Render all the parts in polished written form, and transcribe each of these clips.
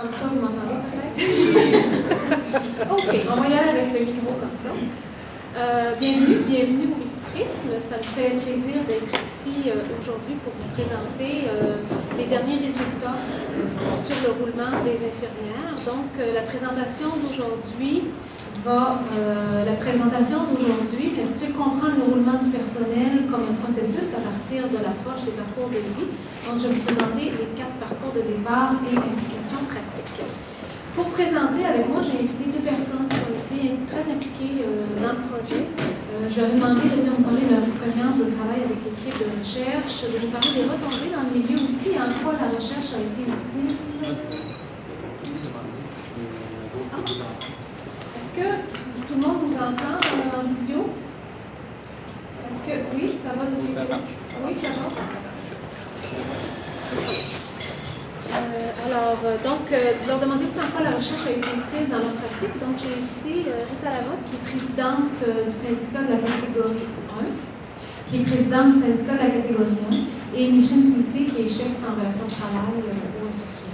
Comme ça, vous m'entendez peut-être? OK, on va y aller avec le micro comme ça. Bienvenue au Multiprisme. Ça me fait plaisir d'être ici aujourd'hui pour vous présenter les derniers résultats sur le roulement des infirmières. Donc, la présentation d'aujourd'hui s'intitule « Comprendre le roulement du personnel comme un processus à partir de l'approche des parcours de vie ». Donc, je vais vous présenter les 4 parcours de départ et implications pratiques. Pour présenter avec moi, j'ai invité 2 personnes qui ont été très impliquées dans le projet. Je leur ai demandé de venir me parler de leur expérience de travail avec l'équipe de recherche. Je vais parler des retombées dans le milieu aussi, en quoi la recherche a été utile. Est-ce que tout le monde nous entend en visio? Est-ce que oui, ça va de ce côté-là? Oui, ça va. Leur demander aussi en quoi la recherche a été utile dans leur pratique. Donc, j'ai invité Rita Lavotte, qui est présidente du syndicat de la catégorie 1, et Micheline Cloutier, qui est chef en relations de travail au SSU.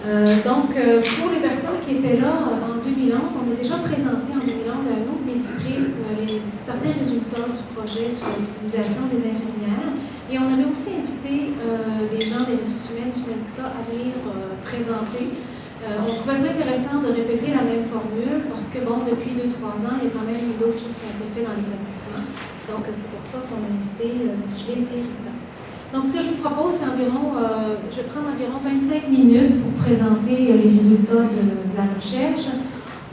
Pour les personnes qui étaient là en 2011, on a déjà présenté en 2011 à un autre Multiprisme certains résultats du projet sur l'utilisation des infirmières. Et on avait aussi invité des gens des ressources humaines du syndicat à venir présenter. On trouvait ça intéressant de répéter la même formule parce que, depuis 2-3 ans, il y a quand même eu d'autres choses qui ont été faites dans l'établissement. Donc, c'est pour ça qu'on a invité Micheline et Rita. Donc, ce que je vous propose, c'est je vais prendre environ 25 minutes pour présenter les résultats de la recherche.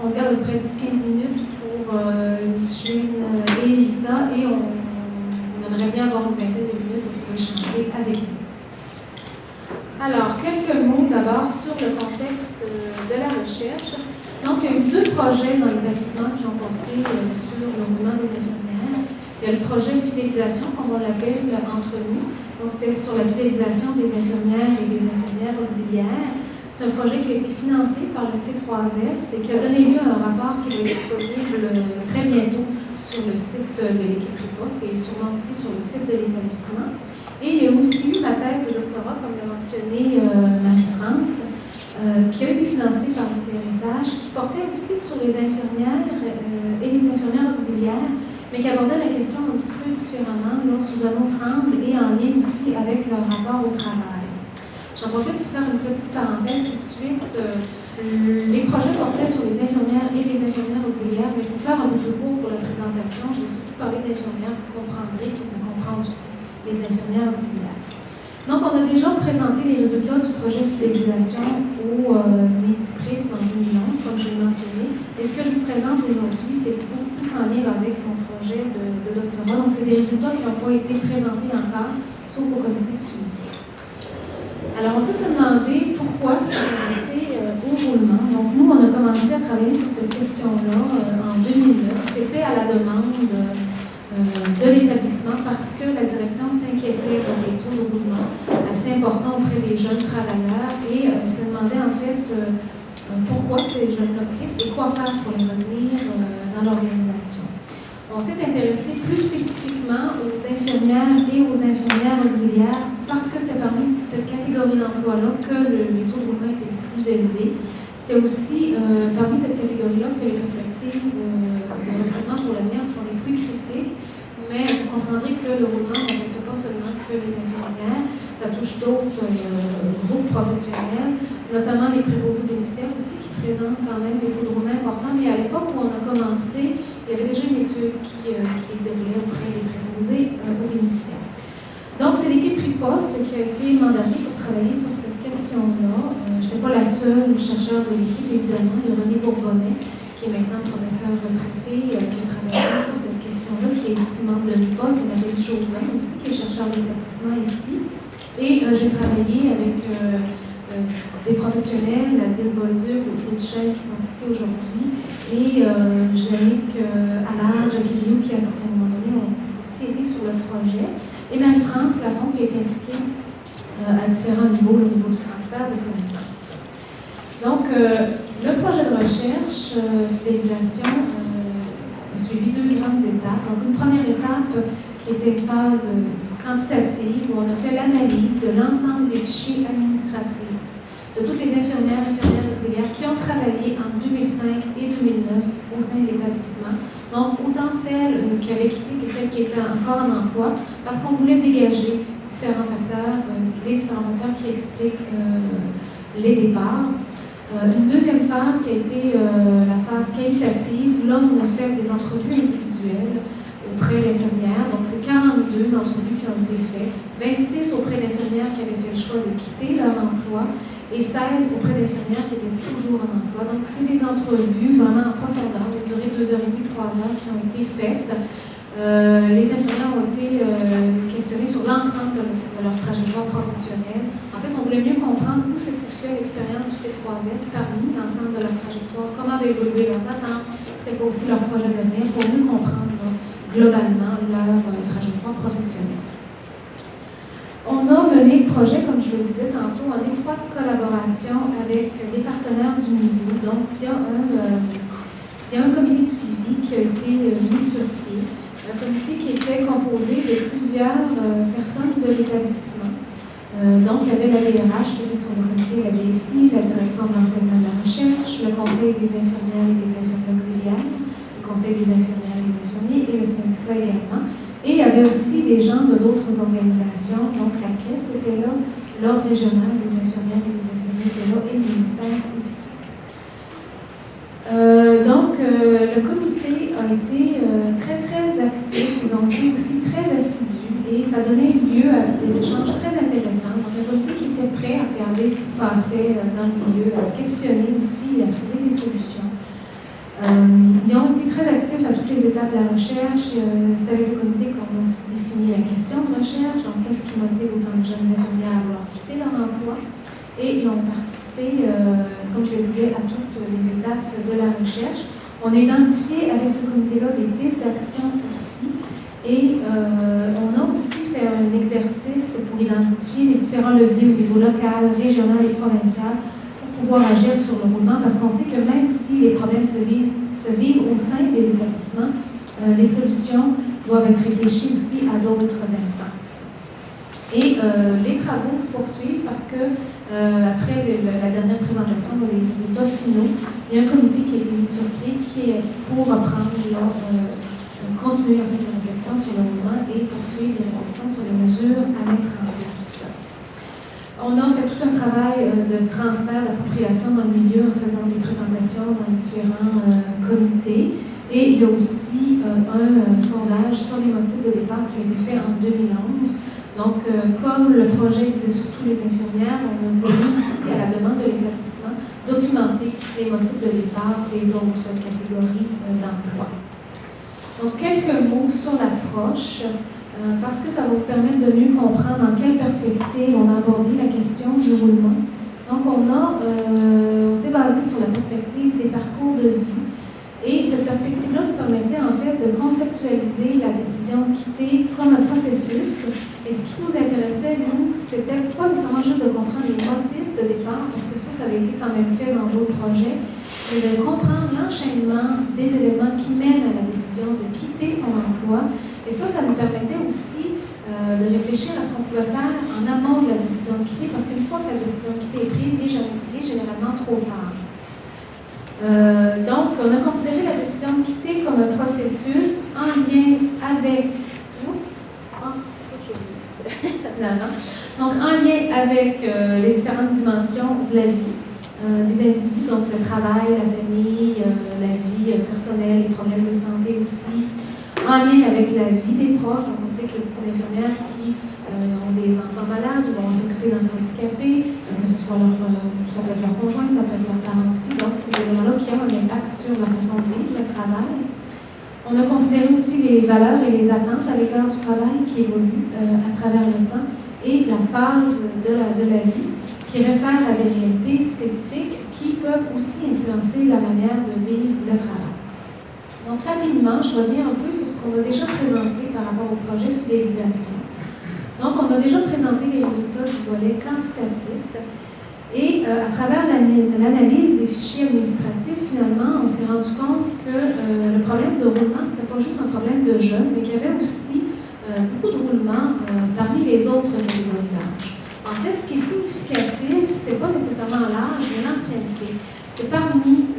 On se garde à peu près 10-15 minutes pour Micheline et Rita et on aimerait bien avoir une vingtaine de minutes pour échanger avec vous. Alors, quelques mots d'abord sur le contexte de la recherche. Donc, il y a eu 2 projets dans l'établissement qui ont porté sur le roulement des infirmières. Il y a le projet fidélisation, comme on l'appelle entre nous. Donc, c'était sur la fidélisation des infirmières et des infirmières auxiliaires. C'est un projet qui a été financé par le C3S et qui a donné lieu à un rapport qui va être disponible très bientôt sur le site de l'équipe Riposte et sûrement aussi sur le site de l'établissement. Et il y a aussi eu ma thèse de doctorat, comme l'a mentionné Marie-France, qui a été financée par le CRSH, qui portait aussi sur les infirmières et les infirmières auxiliaires, mais qui abordait la question un petit peu différemment, sous un autre angle et en lien aussi avec leur rapport au travail. J'en profite pour faire une petite parenthèse tout de suite. Les projets portaient sur les infirmières et les infirmières auxiliaires, mais pour faire un peu plus court pour la présentation, je vais surtout parler d'infirmières, vous comprendrez que ça comprend aussi les infirmières auxiliaires. Donc, on a déjà présenté les résultats du projet fidélisation au Multiprisme en 2011, comme je l'ai mentionné. Et ce que je vous présente aujourd'hui, c'est beaucoup plus en lien avec mon projet de doctorat. Donc, c'est des résultats qui n'ont pas été présentés encore, sauf au comité de suivi. Alors, on peut se demander pourquoi s'intéresser au roulement. Donc, nous, on a commencé à travailler sur cette question-là en 2009. C'était à la demande de l'établissement parce que la direction s'inquiétait des taux de roulement assez importants auprès des jeunes travailleurs et se demandait en fait pourquoi ces jeunes-là quittent et quoi faire pour les retenir dans l'organisation. On s'est intéressé plus spécifiquement aux infirmières et aux infirmières auxiliaires parce que c'était parmi cette catégorie d'emploi-là que les taux de roulement étaient les plus élevés. C'était aussi parmi cette catégorie-là que les perspectives de recrutement pour l'avenir sont les plus critiques, mais vous comprendrez que le roulement n'affecte pas seulement que les infirmières, ça touche d'autres groupes professionnels, notamment les préposés bénéficiaires aussi, qui présentent quand même des taux de roulement importants. Mais à l'époque où on a commencé, il y avait déjà une étude qui se déroulait auprès des préposés aux bénéficiaires. Donc, c'est l'équipe Riposte qui a été mandatée pour travailler sur cette question-là. Je n'étais pas la seule chercheure de l'équipe, évidemment. Il y a René Bourbonnais, qui est maintenant professeur retraité, qui a travaillé sur cette question-là, qui est aussi membre de Riposte. Il y a Nathalie Chauvin aussi, qui est chercheur d'établissement ici. Et j'ai travaillé avec des professionnels, Nadine Bolduc, Audrey Duchesne, qui sont ici aujourd'hui, et Jannick Allard, Jacques Rio, qui à un certain moment donné ont aussi été sur le projet. Et Marie-France Lafont, qui a été impliquée à différents niveaux, au niveau du transfert de connaissances. Donc, le projet de recherche, fidélisation, a suivi 2 grandes étapes. Donc, une première étape qui était une phase quantitative, où on a fait l'analyse de l'ensemble des fichiers administratifs de toutes les infirmières auxiliaires qui ont travaillé en 2005 et 2009 au sein de l'établissement. Donc, autant celles qui avaient quitté que celles qui étaient encore en emploi, parce qu'on voulait dégager différents facteurs, les différents facteurs qui expliquent les départs. Une deuxième phase qui a été la phase qualitative. Là, on a fait des entrevues individuelles auprès d'infirmières. Donc, c'est 42 entrevues qui ont été faites, 26 auprès d'infirmières qui avaient fait le choix de quitter leur emploi et 16 auprès d'infirmières qui étaient toujours en emploi. Donc, c'est des entrevues vraiment en profondeur, de durée 2h30, 3 heures qui ont été faites. Les infirmières ont été questionnées sur l'ensemble de leur trajectoire professionnelle. En fait, on voulait mieux comprendre où se situait l'expérience du C3S parmi l'ensemble de leur trajectoire, comment avaient évolué leurs attentes, c'était quoi aussi leur projet d'avenir, pour mieux comprendre globalement leur trajectoire professionnelle. On a mené le projet, comme je le disais tantôt, en étroite collaboration avec les partenaires du milieu. Donc, il y a un comité de suivi qui a été mis sur pied. Un comité qui était composé de plusieurs personnes de l'établissement. Donc, il y avait la DRH qui était sur le comité, la DSI, la direction de l'enseignement et de la recherche, le conseil des infirmières et des infirmiers auxiliaires, le conseil des infirmières et des infirmiers et le syndicat également. Et il y avait aussi des gens de d'autres organisations, donc la Caisse était là, l'Ordre régional des infirmières et des infirmiers était là, et le ministère aussi. Le comité a été très, très actif. Ils ont été aussi très assidus et ça donnait lieu à des échanges très intéressants. Donc, un comité qui était prêt à regarder ce qui se passait dans le milieu, à se questionner aussi et à trouver des solutions. Ils ont été très actifs à toutes les étapes de la recherche. C'est avec le comité qu'on a aussi défini la question de recherche. Donc, qu'est-ce qui motive autant de jeunes infirmières à vouloir quitter leur emploi? Et ils ont participé, comme je le disais, à toutes les étapes de la recherche. On a identifié avec ce comité-là des pistes d'action aussi. Et on a aussi fait un exercice pour identifier les différents leviers au niveau local, régional et provincial pour pouvoir agir sur le roulement, parce qu'on sait que même si les problèmes se vivent au sein des établissements, les solutions doivent être réfléchies aussi à d'autres instances. Et les travaux se poursuivent parce que, après la dernière présentation des résultats finaux, il y a un comité qui a été mis sur pied qui est pour reprendre, continuer en fait la réflexion sur le mouvement et poursuivre les réflexions sur les mesures à mettre en place. On a fait tout un travail de transfert d'appropriation dans le milieu en faisant des présentations dans différents comités. Et il y a aussi un sondage sur les motifs de départ qui a été fait en 2011. Donc, comme le projet visait surtout les infirmières, on a voulu aussi, à la demande de l'établissement, documenter les motifs de départ des autres catégories d'emploi. Donc, quelques mots sur l'approche, parce que ça va vous permettre de mieux comprendre dans quelle perspective on a abordé la question du roulement. Donc, on s'est basé sur la perspective des parcours de vie. Et cette perspective-là nous permettait en fait de conceptualiser la décision de quitter comme un processus. Et ce qui nous intéressait, nous, c'était pas nécessairement juste de comprendre les motifs de départ, parce que ça avait été quand même fait dans d'autres projets, mais de comprendre l'enchaînement des événements qui mènent à la décision de quitter son emploi. Et ça nous permettait aussi de réfléchir à ce qu'on pouvait faire en amont de la décision de quitter, parce qu'une fois que la décision de quitter est prise, il est généralement trop tard. Donc, on a considéré la décision de quitter comme un processus en lien avec... Donc, en lien avec les différentes dimensions de la vie des individus, donc le travail, la famille, la vie personnelle, les problèmes de santé aussi, en lien avec la vie des proches. Donc, on sait qu'il y a beaucoup d'infirmières qui ont des enfants malades ou vont s'occuper d'enfants handicapés, que ce soit ça peut être leur conjoint, ça peut être leurs parents aussi. Donc, c'est des éléments-là qui ont un impact sur la façon de vivre le travail. On a considéré aussi les valeurs et les attentes à l'égard du travail qui évoluent à travers le temps et la phase de la vie qui réfère à des réalités spécifiques qui peuvent aussi influencer la manière de vivre le travail. Donc, rapidement, je reviens un peu sur ce qu'on a déjà présenté par rapport au projet fidélisation. Donc, on a déjà présenté les résultats du volet quantitatif et à travers l'analyse des fichiers administratifs, finalement, on s'est rendu compte que le problème de roulement, ce n'était pas juste un problème de jeunes, mais qu'il y avait aussi beaucoup de roulement parmi les autres catégories d'âge. En fait, ce qui est significatif, c'est ce n'est pas nécessairement l'âge, mais l'ancienneté. C'est parmi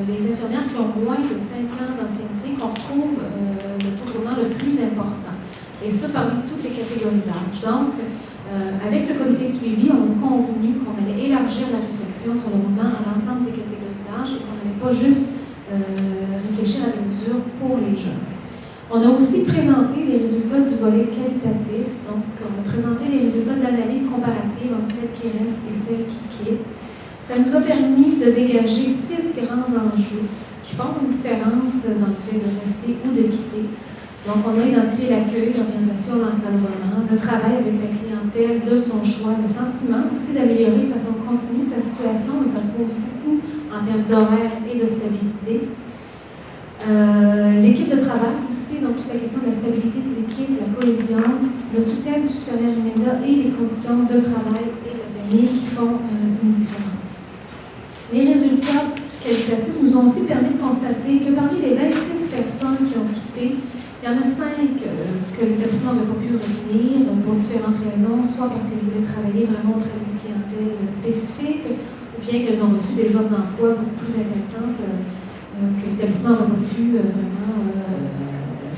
les infirmières qui ont moins de 5 ans d'ancienneté qu'on retrouve le taux de roulement le plus important. Et ça, parmi toutes les catégories d'âge. Donc, avec le comité de suivi, on a convenu qu'on allait élargir la réflexion sur le roulement à l'ensemble des catégories d'âge et qu'on n'allait pas juste réfléchir à des mesures pour les jeunes. On a aussi présenté les résultats du volet qualitatif. Donc, on a présenté les résultats de l'analyse comparative entre celles qui restent et celles qui quittent. Ça nous a permis de dégager 6 grands enjeux qui font une différence dans le fait de rester ou de quitter. Donc, on a identifié l'accueil, l'orientation, l'encadrement, le travail avec la clientèle de son choix, le sentiment aussi d'améliorer de façon continue sa situation, mais ça se pose beaucoup en termes d'horaire et de stabilité. L'équipe de travail aussi, donc toute la question de la stabilité de l'équipe, la cohésion, le soutien du supérieur immédiat et les conditions de travail et de famille qui font une différence. Les résultats qualitatifs nous ont aussi permis de constater que parmi les 26 personnes qui ont quitté, il y en a 5 que l'établissement n'avait pas pu retenir pour différentes raisons, soit parce qu'elles voulaient travailler vraiment auprès d'une clientèle spécifique, ou bien qu'elles ont reçu des offres d'emploi beaucoup plus intéressantes que l'établissement n'aurait pas pu vraiment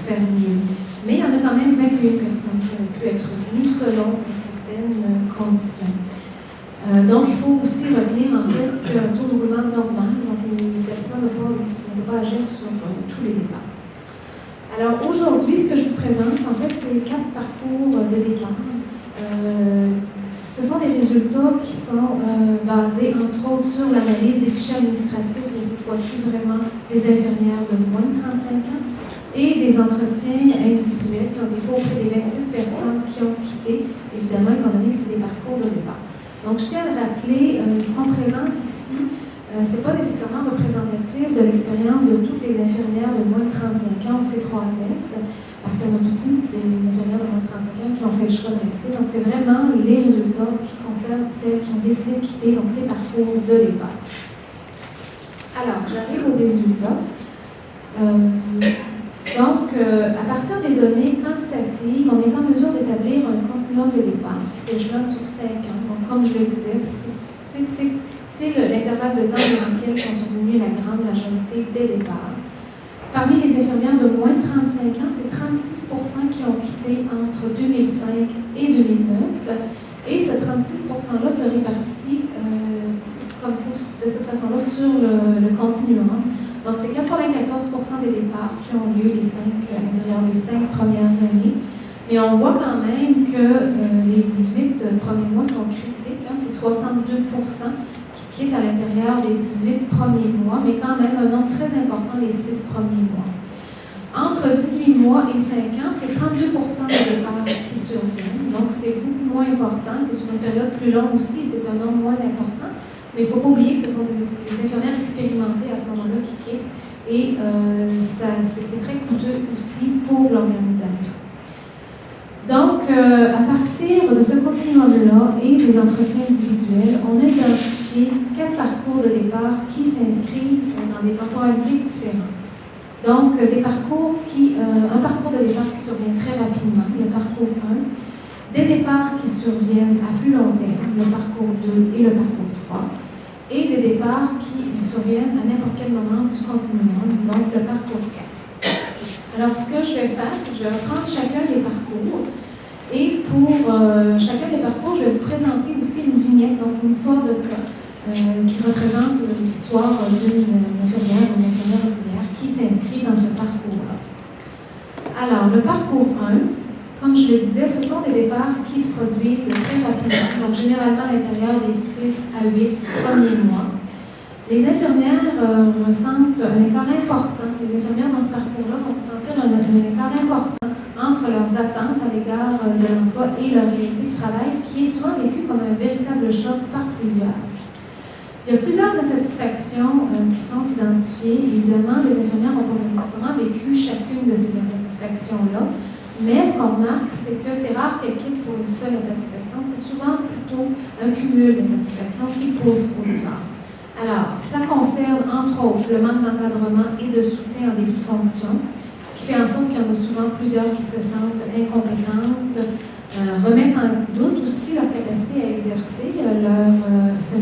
faire mieux. Mais il y en a quand même 21 personnes qui auraient pu être retenues selon certaines conditions. Donc, il faut aussi retenir en fait qu'un taux de roulement normal, donc l'établissement ne peut pas agir sur tous les départs. Alors aujourd'hui, ce que je vous présente, en fait, c'est 4 parcours de départ. Ce sont des résultats qui sont basés, entre autres, sur l'analyse des fichiers administratifs, mais cette fois-ci vraiment des infirmières de moins de 35 ans, et des entretiens individuels qui ont été faits auprès des 26 personnes qui ont quitté, évidemment, étant donné que c'est des parcours de départ. Donc, je tiens à le rappeler, ce qu'on présente ici, ce n'est pas nécessairement représentatif de l'expérience de toutes les infirmières de moins de 35 ans au C3S, parce qu'il y en a beaucoup d'infirmières de moins de 35 ans qui ont fait le choix de rester. Donc, c'est vraiment les résultats qui concernent celles qui ont décidé de quitter, donc les parcours de départ. Alors, j'arrive aux résultats. À partir des données quantitatives, on est en mesure d'établir un continuum de départ qui s'échelonne sur 5 ans. Donc, comme je le disais, c'est l'intervalle de temps dans lequel sont survenus la grande majorité des départs. Parmi les infirmières de moins de 35 ans, c'est 36 qui ont quitté entre 2005 et 2009. Et ce 36 %-là se répartit de cette façon-là sur le continuum. Donc, c'est 94 % des départs qui ont lieu à l'intérieur des 5 premières années. Mais on voit quand même que les 18 premiers mois sont critiques. C'est 62 qui quittent à l'intérieur des 18 premiers mois, mais quand même un nombre très important les 6 premiers mois. Entre 18 mois et 5 ans, c'est 32 % des départs qui surviennent. Donc, c'est beaucoup moins important. C'est sur une période plus longue aussi, c'est un nombre moins important. Mais il ne faut pas oublier que ce sont des infirmières expérimentées à ce moment-là qui quittent. Et c'est très coûteux aussi pour l'organisation. Donc, à partir de ce continuum-là et des entretiens individuels, on a identifié 4 parcours de départ qui s'inscrivent dans des temporalités différentes. Donc, un parcours de départ qui survient très rapidement, le parcours 1, des départs qui surviennent à plus long terme, le parcours 2 et le parcours 3, et des départs qui surviennent à n'importe quel moment du continuum, donc le parcours 4. Alors, ce que je vais faire, c'est que je vais reprendre chacun des parcours, et pour chacun des parcours, je vais vous présenter aussi une vignette, donc une histoire de cas, qui représente l'histoire d'une infirmière ou d'une infirmière auxiliaire qui s'inscrit dans ce parcours-là. Alors, le parcours 1, comme je le disais, ce sont des départs qui se produisent très rapidement, donc généralement à l'intérieur des 6 à 8 premiers mois. Les infirmières ressentent un écart important. Les infirmières dans ce parcours-là vont ressentir un écart important entre leurs attentes à l'égard de l'emploi et leur réalité de travail, qui est souvent vécu comme un véritable choc par plusieurs. Il y a plusieurs insatisfactions qui sont identifiées. Évidemment, les infirmières n'ont pas nécessairement vécu chacune de ces insatisfactions-là. Mais ce qu'on remarque, c'est que c'est rare qu'elles quittent pour une seule insatisfaction. C'est souvent plutôt un cumul d'insatisfactions qui pousse au départ. Alors, ça concerne entre autres le manque d'encadrement et de soutien en début de fonction, ce qui fait en sorte qu'il y en a souvent plusieurs qui se sentent incompétentes, remettent en doute aussi leur capacité à exercer ce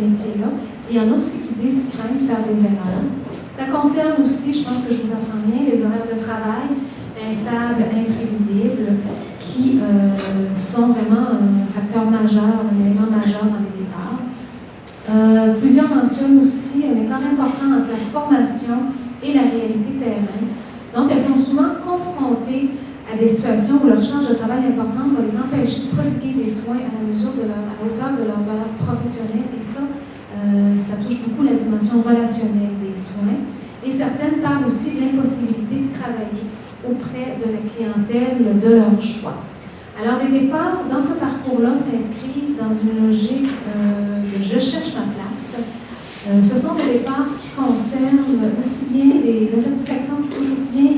Et il y en a aussi qui disent qu'ils craignent faire des erreurs. Ça concerne aussi, je pense que je vous apprends bien, les horaires de travail instables, imprévisibles, qui sont vraiment un facteur majeur, un élément majeur dans les départs. Plusieurs mentionnent aussi un écart important entre la formation et la réalité terrain. Donc, elles sont souvent confrontées à des situations où leur charge de travail importante va les empêcher de prodiguer des soins à la hauteur de leur valeur professionnelle. Et ça, ça touche beaucoup la dimension relationnelle des soins. Et certaines parlent aussi de l'impossibilité de travailler auprès de la clientèle de leur choix. Alors, les départs dans ce parcours-là s'inscrivent dans une logique de « je cherche ma place ». Ce sont des départs qui concernent aussi bien les insatisfactions, qui touchent aussi bien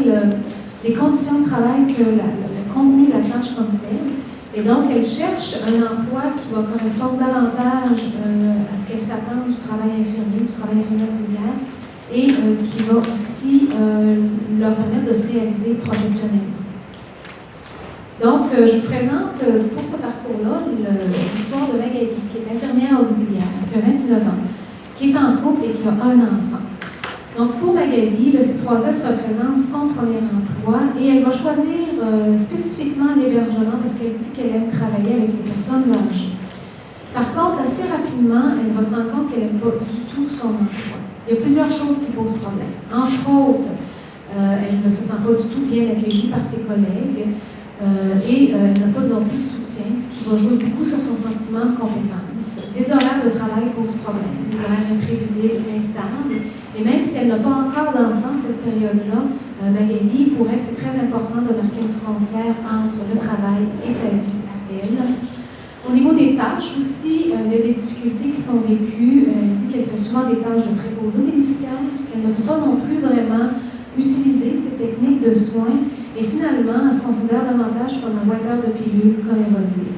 les conditions de travail que le contenu de la tâche comme telle. Et donc, elle cherche un emploi qui va correspondre davantage à ce qu'elle s'attend du travail infirmier, du travail infirmier auxiliaire, et qui va aussi leur permettre de se réaliser professionnellement. Donc, je vous présente pour ce parcours-là l'histoire de Magali, qui est infirmière auxiliaire, qui a 29 ans, qui est en couple et qui a un enfant. Donc, pour Magali, le C3S représente son premier emploi et elle va choisir spécifiquement l'hébergement parce qu'elle dit qu'elle aime travailler avec les personnes âgées. Par contre, assez rapidement, elle va se rendre compte qu'elle n'aime pas du tout son emploi. Il y a plusieurs choses qui posent problème. Entre autres, elle ne se sent pas du tout bien accueillie par ses collègues et elle n'a pas non plus de soutien, ce qui va jouer beaucoup sur son sentiment de compétence. Les horaires de travail posent problème, les horaires imprévisibles, instables, et même si elle n'a pas encore d'enfant cette période-là, Magali, pour elle, c'est très important de marquer une frontière entre le travail et sa vie à elle. Au niveau des tâches aussi, il y a des difficultés qui sont vécues. Elle dit qu'elle fait souvent des tâches de préposés aux bénéficiaires, qu'elle ne peut pas non plus vraiment utiliser ces techniques de soins, et finalement, elle se considère davantage comme un boiteur de pilules, comme elle va dire.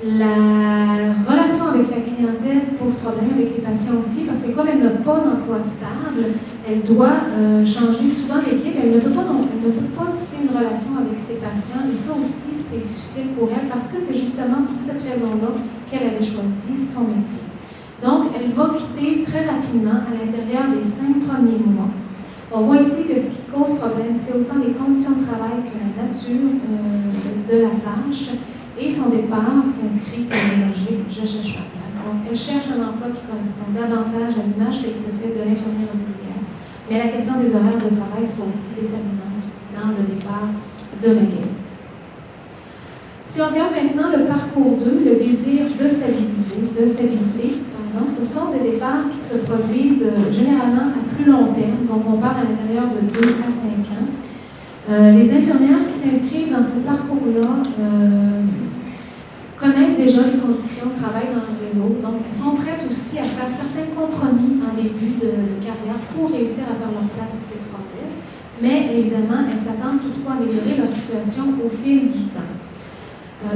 La relation avec la clientèle pose problème avec les patients aussi, parce que comme elle n'a pas d'emploi stable, elle doit changer souvent d'équipe. Elle ne peut pas tisser une relation avec ses patients, et ça aussi, c'est difficile pour elle, parce que c'est justement pour cette raison-là qu'elle avait choisi son métier. Donc, elle va quitter très rapidement à l'intérieur des 5 premiers mois. On voit ici que ce qui cause problème, c'est autant les conditions de travail que la nature de la tâche, et son départ s'inscrit dans une logique « je cherche ma place ». Donc, elle cherche un emploi qui correspond davantage à l'image qu'elle se fait de l'infirmière auxiliaire. Mais la question des horaires de travail sera aussi déterminante dans le départ de Magali. Si on regarde maintenant le parcours 2, le désir de stabilité, ce sont des départs qui se produisent généralement à plus long terme, donc on parle à l'intérieur de 2 à 5 ans. Les infirmières qui s'inscrivent dans ce parcours-là connaissent déjà les conditions de travail dans le réseau, donc elles sont prêtes aussi à faire certains compromis en début de carrière pour réussir à faire leur place au C3S, mais évidemment, elles s'attendent toutefois à améliorer leur situation au fil du temps.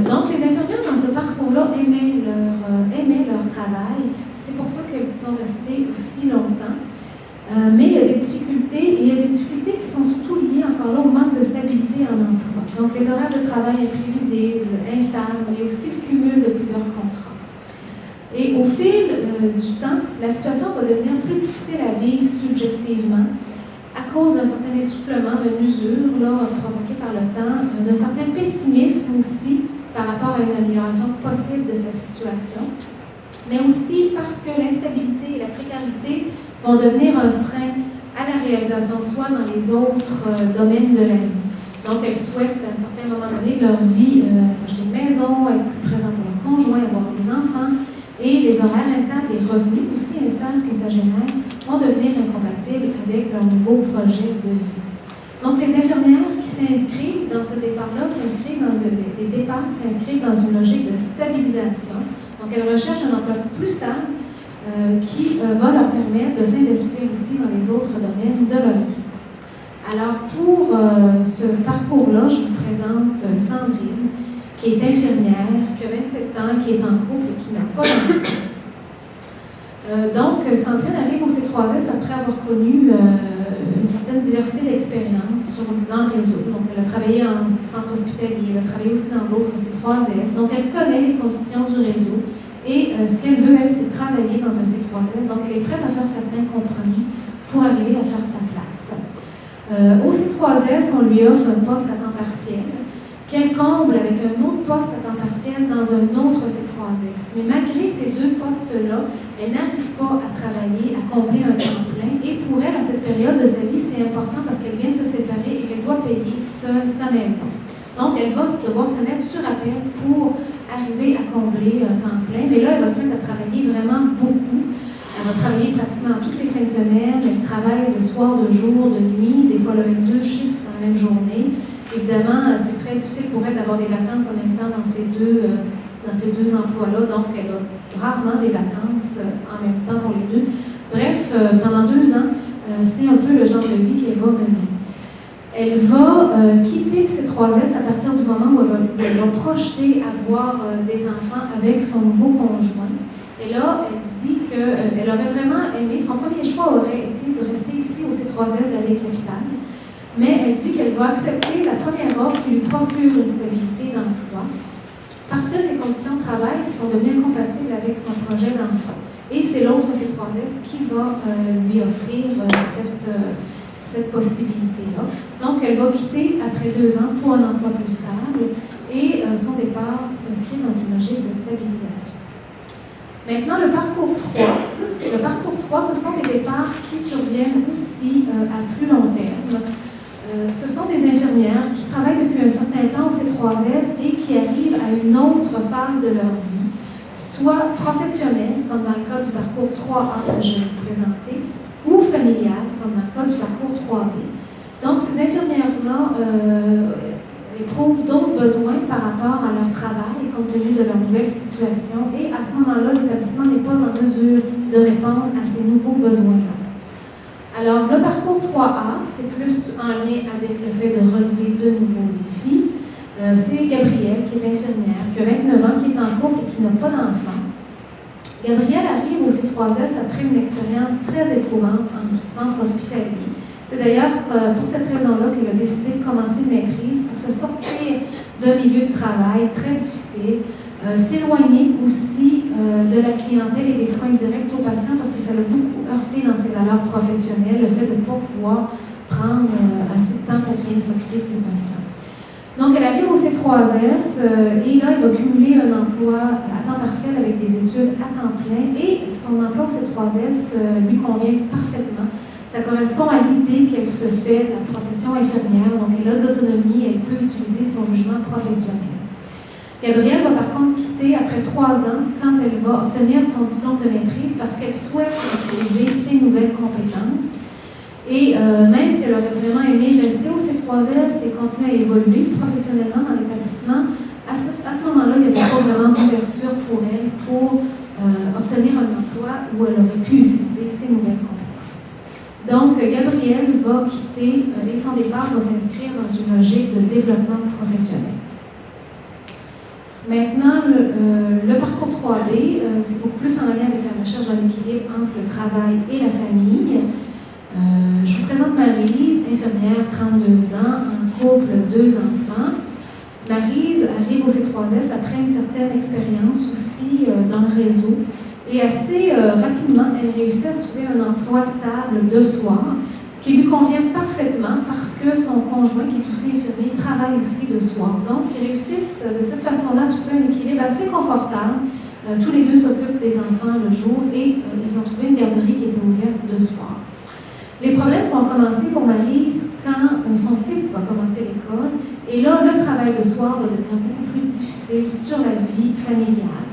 Donc, les infirmières dans ce parcours-là aimaient leur travail. C'est pour ça qu'elles sont restées aussi longtemps. Mais il y a des difficultés, et il y a des difficultés qui sont surtout liées encore là au manque de stabilité en emploi. Donc, les horaires de travail imprévisibles, instables, mais aussi le cumul de plusieurs contrats. Et au fil du temps, la situation va devenir plus difficile à vivre subjectivement à cause d'un certain essoufflement, d'une usure provoquée par le temps, d'un certain pessimisme aussi par rapport à une amélioration possible de sa situation, mais aussi parce que l'instabilité et la précarité vont devenir un frein à la réalisation de soi dans les autres domaines de la vie. Donc, elles souhaitent à un certain moment donné de leur vie s'acheter une maison, être plus présentes pour leur conjoint, avoir des enfants, et les horaires instables, les revenus aussi instables que ça génère, vont devenir incompatibles avec leur nouveau projet de vie. Donc, les infirmières qui s'inscrivent dans ce départ-là s'inscrivent dans une logique de stabilisation. Donc, elles recherchent un emploi plus stable qui va leur permettre de s'investir aussi dans les autres domaines de leur vie. Alors, pour ce parcours-là, je vous présente Sandrine, qui est infirmière, qui a 27 ans, qui est en couple et qui n'a pas d'enfant. Donc, Sandrine arrive au C3S après avoir connu une certaine diversité d'expériences dans le réseau. Donc, elle a travaillé en centre hospitalier, elle a travaillé aussi dans d'autres C3S. Donc, elle connaît les conditions du réseau Et ce qu'elle veut, elle, c'est travailler dans un C3S. Donc, elle est prête à faire certains compromis pour arriver à faire sa place. Au C3S, on lui offre un poste à temps partiel qu'elle comble avec un autre poste à temps partiel dans un autre C3S. Mais malgré ces deux postes-là, elle n'arrive pas à travailler, à combler un temps plein. Et pour elle, à cette période de sa vie, c'est important parce qu'elle vient de se séparer et qu'elle doit payer seule sa maison. Donc, elle va devoir se mettre sur appel pour arriver à combler un temps plein. Mais là, elle va se mettre à travailler vraiment beaucoup. Elle va travailler pratiquement toutes les fins de semaine. Elle travaille de soir, de jour, de nuit. Des fois, elle a même 2 chiffres dans la même journée. Évidemment, c'est très difficile pour elle d'avoir des vacances en même temps dans ces deux emplois-là. Donc, elle a rarement des vacances en même temps pour les deux. Bref, pendant 2 ans, c'est un peu le genre de vie qu'elle va mener. Elle va quitter ces 3S à partir du moment où elle va projeter avoir des enfants avec son nouveau conjoint. Et là, elle dit qu'elle aurait vraiment aimé, son premier choix aurait été de rester ici au C3S de la Ville-Capitale. Mais elle dit qu'elle va accepter la première offre qui lui procure une stabilité d'emploi parce que ses conditions de travail sont devenues incompatibles avec son projet d'emploi. Et c'est l'autre C3S qui va lui offrir cette possibilité-là. Donc, elle va quitter après 2 ans pour un emploi plus stable et son départ s'inscrit dans une logique de stabilisation. Maintenant, le parcours 3. Le parcours 3, ce sont des départs qui surviennent aussi à plus long terme. Ce sont des infirmières qui travaillent depuis un certain temps au C3S et qui arrivent à une autre phase de leur vie, soit professionnelle, comme dans le cas du parcours 3A que je vais vous présenter, ou familiale, comme dans le cas du parcours 3B. Donc, ces infirmières-là éprouvent d'autres besoins par rapport à leur travail, compte tenu de leur nouvelle situation, et à ce moment-là, l'établissement n'est pas en mesure de répondre à ces nouveaux besoins-là. Alors, le parcours 3A, c'est plus en lien avec le fait de relever de nouveaux défis. C'est Gabrielle, qui est infirmière, qui a 29 ans, qui est en couple et qui n'a pas d'enfant. Gabrielle arrive au C3S après une expérience très éprouvante en centre hospitalier. C'est d'ailleurs pour cette raison-là qu'elle a décidé de commencer une maîtrise pour se sortir d'un milieu de travail très difficile, s'éloigner aussi de la clientèle et des soins directs aux patients parce que ça l'a beaucoup heurté dans ses valeurs professionnelles, le fait de ne pas pouvoir prendre assez de temps pour bien s'occuper de ses patients. Donc, elle arrive au C3S et là, elle va cumuler un emploi à temps partiel avec des études à temps plein et son emploi au C3S lui convient parfaitement. Ça correspond à l'idée qu'elle se fait de la profession infirmière, donc elle a de l'autonomie, elle peut utiliser son jugement professionnel. Gabrielle va par contre quitter après 3 ans quand elle va obtenir son diplôme de maîtrise parce qu'elle souhaite utiliser ses nouvelles compétences. Et même si elle aurait vraiment aimé rester au C3S et continuer à évoluer professionnellement dans l'établissement, à ce moment-là, il n'y avait pas vraiment d'ouverture pour elle pour obtenir un emploi où elle aurait pu utiliser ses nouvelles compétences. Donc, Gabrielle va quitter et son départ va s'inscrire dans une logique de développement professionnel. Maintenant, le parcours 3B, c'est beaucoup plus en lien avec la recherche d'un équilibre entre le travail et la famille. Je vous présente Maryse, infirmière, 32 ans, en couple, 2 enfants. Maryse arrive au C3S après une certaine expérience aussi dans le réseau. Et assez rapidement, elle réussit à se trouver un emploi stable de soir, ce qui lui convient parfaitement parce que son conjoint, qui est aussi infirmier, travaille aussi de soir. Donc, ils réussissent de cette façon-là à trouver un équilibre assez confortable. Tous les deux s'occupent des enfants le jour et ils ont trouvé une garderie qui était ouverte de soir. Les problèmes vont commencer pour Maryse quand son fils va commencer l'école. Et là, le travail de soir va devenir beaucoup plus difficile sur la vie familiale.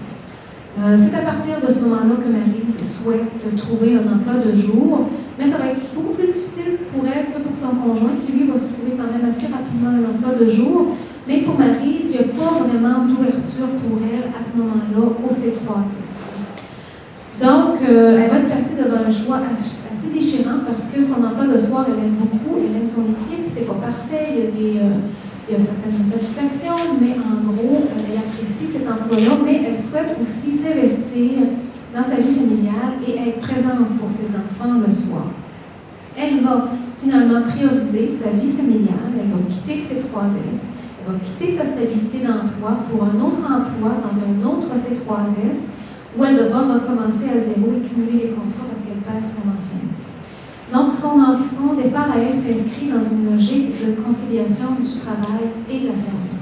C'est à partir de ce moment-là que Maryse souhaite trouver un emploi de jour, mais ça va être beaucoup plus difficile pour elle que pour son conjoint, qui lui va se trouver quand même assez rapidement un emploi de jour. Mais pour Maryse, il n'y a pas vraiment d'ouverture pour elle à ce moment-là au C3S. Donc, elle va être placée devant un choix assez déchirant parce que son emploi de soir, elle aime beaucoup, elle aime son équipe, c'est pas parfait, il y a certaines insatisfactions, mais en gros, elle apprécie cet emploi-là, mais elle souhaite aussi s'investir dans sa vie familiale et être présente pour ses enfants le soir. Elle va finalement prioriser sa vie familiale, elle va quitter ses 3S, elle va quitter sa stabilité d'emploi pour un autre emploi dans un autre C3S ou elle devra recommencer à zéro et cumuler les contrats parce qu'elle perd son ancienneté. Donc, son départ à elle s'inscrit dans une logique de conciliation du travail et de la famille.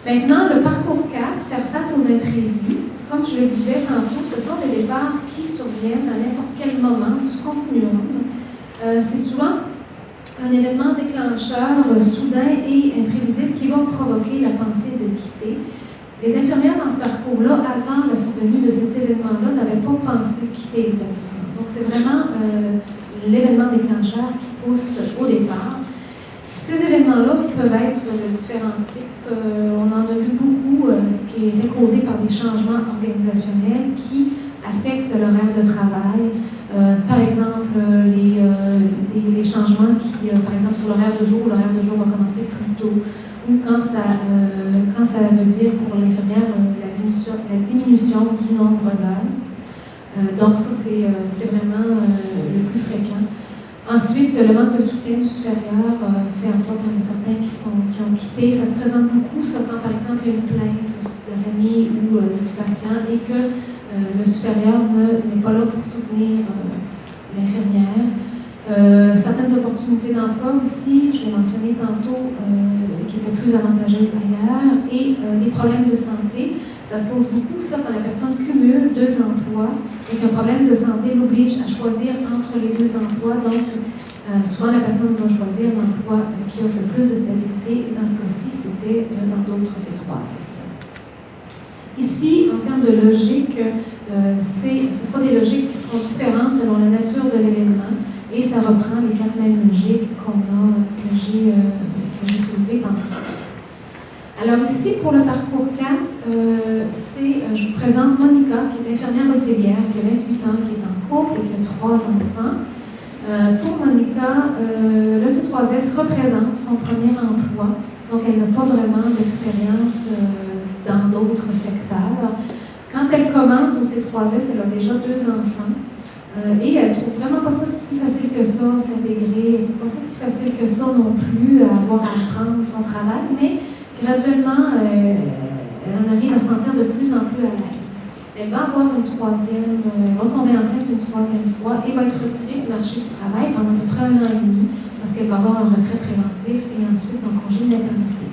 Maintenant, le parcours 4, faire face aux imprévus. Comme je le disais tantôt, ce sont des départs qui surviennent à n'importe quel moment du continuum. C'est souvent un événement déclencheur soudain et imprévisible qui va provoquer la pensée de quitter. Les infirmières dans ce parcours-là, avant la survenue de cet événement-là, n'avaient pas pensé quitter l'établissement. Donc, c'est vraiment l'événement déclencheur qui pousse au départ. Ces événements-là peuvent être de différents types. On en a vu beaucoup qui étaient causés par des changements organisationnels qui affectent l'horaire de travail. Par exemple, les changements qui, par exemple, sur l'horaire de jour va commencer plus tôt. Ou quand ça veut dire pour l'infirmière la diminution du nombre d'heures. Donc ça, c'est vraiment le plus fréquent. Ensuite, le manque de soutien du supérieur fait en sorte qu'il y en a certains qui ont quitté. Ça se présente beaucoup, ça, quand par exemple il y a une plainte de la famille ou du patient et que le supérieur n'est pas là pour soutenir l'infirmière. Certaines opportunités d'emploi aussi, je l'ai mentionné tantôt, qui étaient plus avantageuses ailleurs, et des problèmes de santé. Ça se pose beaucoup, ça, quand la personne cumule 2 emplois et qu'un problème de santé l'oblige à choisir entre les 2 emplois. Donc, souvent, la personne doit choisir l'emploi qui offre le plus de stabilité, et dans ce cas-ci, c'était dans d'autres C3S. Ici, en termes de logique, ce sera des logiques qui seront différentes selon la nature de l'événement, et ça reprend les 4 mêmes logiques que j'ai soulevées tantôt. Alors ici, pour le parcours 4, je vous présente Monica, qui est infirmière auxiliaire, qui a 28 ans, qui est en couple et qui a 3 enfants. Pour Monica, le C3S représente son premier emploi, donc elle n'a pas vraiment d'expérience dans d'autres secteurs. Quand elle commence au C3S, elle a déjà 2 enfants. Et elle ne trouve vraiment pas ça si facile que ça, s'intégrer, elle ne trouve pas ça si facile que ça non plus, à avoir à apprendre son travail, mais graduellement, elle en arrive à se sentir de plus en plus à l'aise. Elle va avoir va tomber enceinte une 3e fois et va être retirée du marché du travail pendant à peu près 1 an et demi, parce qu'elle va avoir un retrait préventif et ensuite son congé de maternité.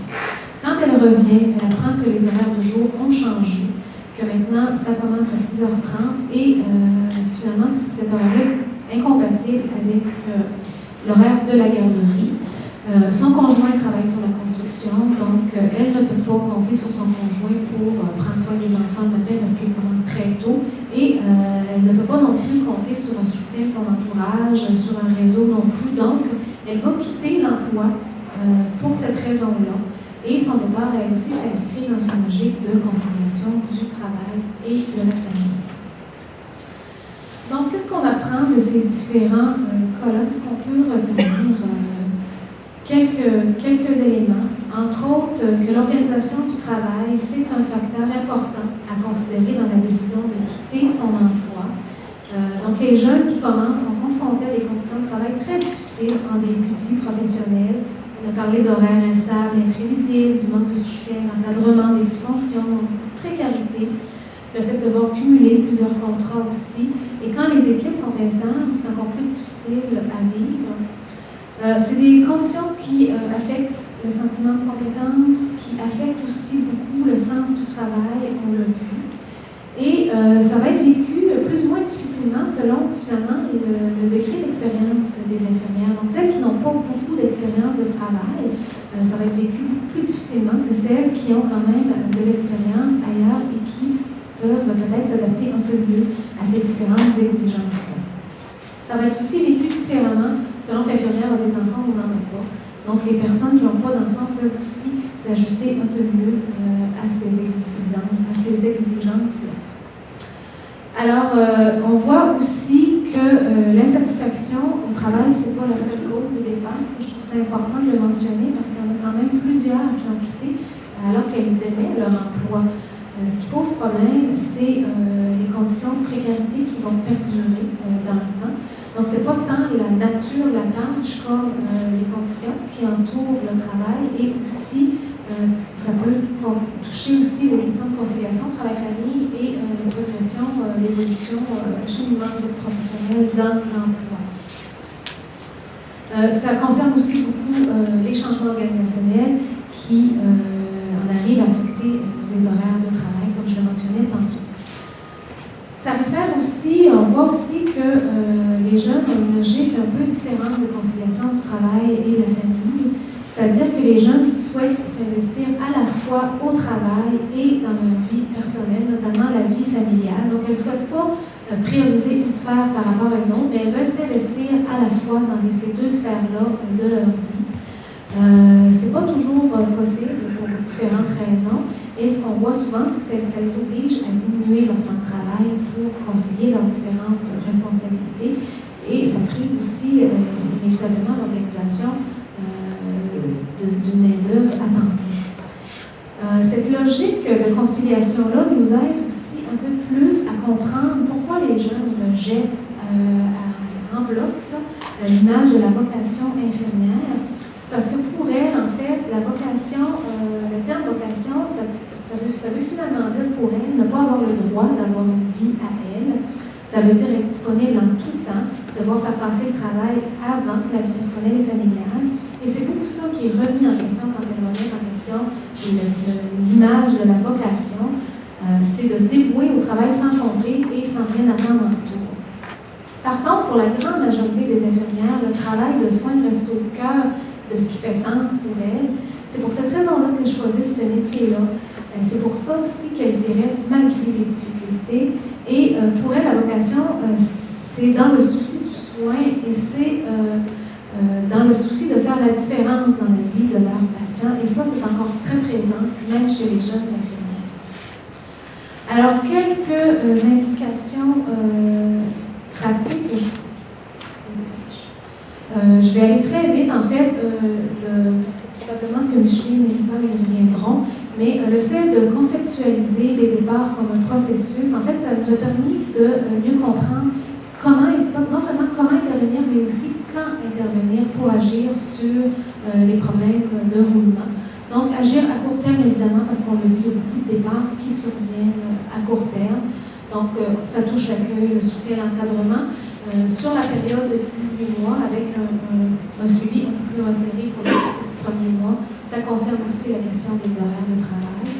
Quand elle revient, elle apprend que les horaires de jour ont changé, que maintenant, ça commence à 6h30 et finalement, cet horaire est incompatible avec l'horaire de la garderie. Son conjoint travaille sur la construction, donc elle ne peut pas compter sur son conjoint pour prendre soin des enfants le matin parce qu'il commence très tôt et elle ne peut pas non plus compter sur un soutien de son entourage, sur un réseau non plus. Donc, elle va quitter l'emploi pour cette raison-là. Et son départ, elle aussi, s'inscrit dans une logique de conciliation du travail et de la famille. Donc, qu'est-ce qu'on apprend de ces différents cas-là? Qu'est-ce qu'on peut retenir? Quelques éléments, entre autres que l'organisation du travail, c'est un facteur important à considérer dans la décision de quitter son emploi. Donc les jeunes qui commencent sont confrontés à des conditions de travail très difficiles en début de vie professionnelle. On a parlé d'horaires instables, imprévisibles, du manque de soutien, d'encadrement, des fonctions, de précarité, le fait de devoir cumuler plusieurs contrats aussi. Et quand les équipes sont instables, c'est encore plus difficile à vivre. C'est des conditions qui affectent le sentiment de compétence, qui affectent aussi beaucoup le sens du travail, on l'a vu. Et ça va être vécu plus ou moins difficilement selon finalement le degré d'expérience des infirmières. Donc celles qui n'ont pas beaucoup d'expérience de travail, ça va être vécu beaucoup plus difficilement que celles qui ont quand même de l'expérience ailleurs et qui peuvent peut-être s'adapter un peu mieux à ces différentes exigences-là. Ça va être aussi vécu différemment selon que l'infirmière a des enfants ou n'en a pas. Donc, les personnes qui n'ont pas d'enfants peuvent aussi s'ajuster un peu mieux à ces exigences-là. Alors, on voit aussi que l'insatisfaction au travail, ce n'est pas la seule cause des départs. Ça, je trouve ça important de le mentionner parce qu'il y en a quand même plusieurs qui ont quitté alors qu'elles aimaient leur emploi. Ce qui pose problème, c'est les conditions de précarité qui vont perdurer dans le temps. Donc, ce n'est pas tant la nature de la tâche comme les conditions qui entourent le travail et aussi Ça peut toucher aussi les questions de conciliation travail-famille et la progression, l'évolution, le cheminement professionnel dans l'emploi. Ça concerne aussi beaucoup les changements organisationnels qui en arrivent à affecter les horaires de travail, comme je le mentionnais tantôt. Ça réfère aussi, on voit aussi que les jeunes ont une logique un peu différente de conciliation du travail et de la famille. C'est-à-dire que les jeunes souhaitent s'investir à la fois au travail et dans leur vie personnelle, notamment la vie familiale. Donc, elles ne souhaitent pas prioriser une sphère par rapport à une autre, mais elles veulent s'investir à la fois dans ces deux sphères-là de leur vie. Ce n'est pas toujours possible pour différentes raisons. Et ce qu'on voit souvent, c'est que ça les oblige à diminuer leur temps de travail pour concilier leurs différentes responsabilités. Et ça prive aussi, inévitablement, l'organisation d'une main-d'œuvre à temps plein. Cette logique de conciliation-là nous aide aussi un peu plus à comprendre pourquoi les jeunes rejettent en bloc l'image de la vocation infirmière. C'est parce que pour elles, en fait, la vocation, le terme vocation, ça veut finalement dire pour elles ne pas avoir le droit d'avoir une vie à elle. Ça veut dire être disponible en tout temps, devoir faire passer le travail avant la vie personnelle et familiale. Et c'est beaucoup ça qui est remis en question quand elle remet en question l'image de la vocation. C'est de se dévouer au travail sans compter et sans rien attendre en retour. Par contre, pour la grande majorité des infirmières, le travail de soins reste au cœur de ce qui fait sens pour elles. C'est pour cette raison-là qu'elles choisissent ce métier-là. C'est pour ça aussi qu'elles y restent malgré les difficultés. Et pour elles, la vocation, c'est dans le souci du soin et c'est dans le souci de faire la différence dans la vie de leurs patients. Et ça, c'est encore très présent, même chez les jeunes infirmières. Alors, quelques implications pratiques. Je vais aller très vite, en fait, parce que probablement que Micheline et Rita y reviendront, mais le fait de conceptualiser les départs comme un processus, en fait, ça nous a permis de mieux comprendre non seulement comment intervenir, mais aussi quand intervenir pour agir sur les problèmes de roulement. Donc, agir à court terme, évidemment, parce qu'on a vu, il y a beaucoup de départs qui surviennent à court terme. Donc, ça touche l'accueil, le soutien, l'encadrement. Sur la période de 18 mois, avec un suivi un peu plus resserré pour les 6 premiers mois. Ça concerne aussi la question des horaires de travail.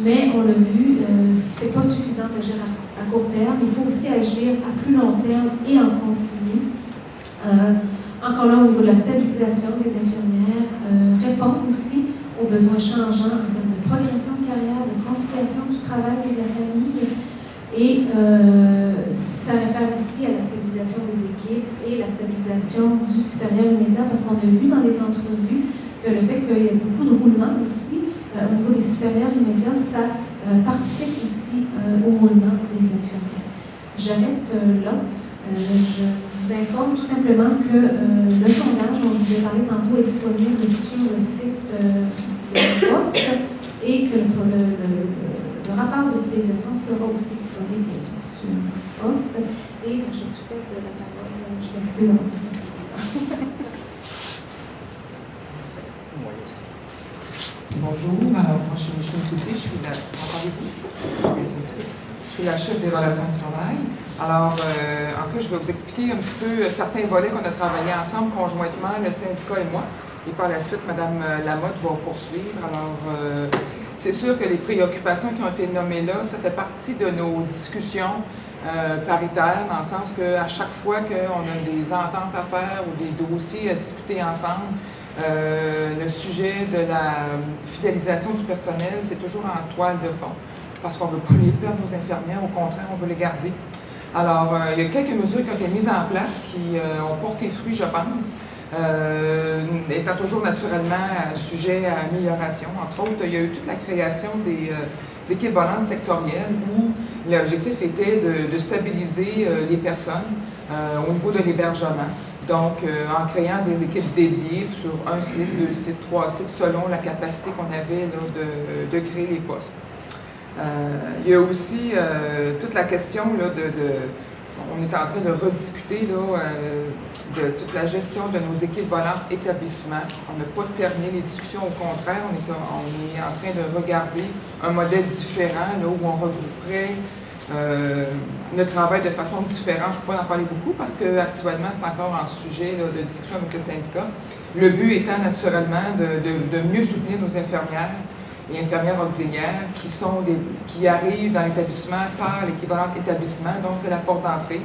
Mais on l'a vu, c'est pas suffisant d'agir à court terme. Il faut aussi agir à plus long terme et en continu. Encore là, au niveau de la stabilisation des infirmières, répondre aussi aux besoins changeants en termes de progression de carrière, de conciliation du travail et de la famille. Et ça réfère aussi à la stabilisation des équipes et la stabilisation du supérieur immédiat, parce qu'on a vu dans les entrevues que le fait qu'il y ait beaucoup de roulement aussi au niveau des supérieurs immédiats, ça participe aussi au roulement des infirmières. J'arrête là. Je vous informe tout simplement que le sondage dont je vous ai parlé tantôt est disponible sur le site de Poste et que le rapport de fidélisation sera aussi disponible bientôt sur Poste. Et je vous cède la parole. Je m'excuse. Bonjour, alors moi je suis Micheline Coussy, je suis la chef des relations de travail. Alors, en tout cas, je vais vous expliquer un petit peu certains volets qu'on a travaillé ensemble conjointement, le syndicat et moi. Et par la suite, Mme Lamotte va poursuivre. Alors, c'est sûr que les préoccupations qui ont été nommées là, ça fait partie de nos discussions paritaires, dans le sens qu'à chaque fois qu'on a des ententes à faire ou des dossiers à discuter ensemble, le sujet de la fidélisation du personnel, c'est toujours en toile de fond, parce qu'on ne veut pas les perdre, nos infirmières, au contraire, on veut les garder. Alors, il y a quelques mesures qui ont été mises en place qui ont porté fruit, je pense, étant toujours naturellement sujet à amélioration. Entre autres, il y a eu toute la création des équipes volantes sectorielles où l'objectif était de stabiliser les personnes au niveau de l'hébergement. Donc, en créant des équipes dédiées sur un site, 2 sites, 3 sites, selon la capacité qu'on avait là, de créer les postes. Il y a aussi toute la question là, on est en train de rediscuter là, de toute la gestion de nos équipes volantes établissements. On n'a pas terminé les discussions, au contraire, on est en train de regarder un modèle différent là, où on regrouperait le travail de façon différente. Je ne peux pas en parler beaucoup parce qu'actuellement, c'est encore un sujet là, de discussion avec le syndicat. Le but étant naturellement de mieux soutenir nos infirmières et infirmières auxiliaires qui arrivent dans l'établissement par l'équivalent établissement, donc c'est la porte d'entrée,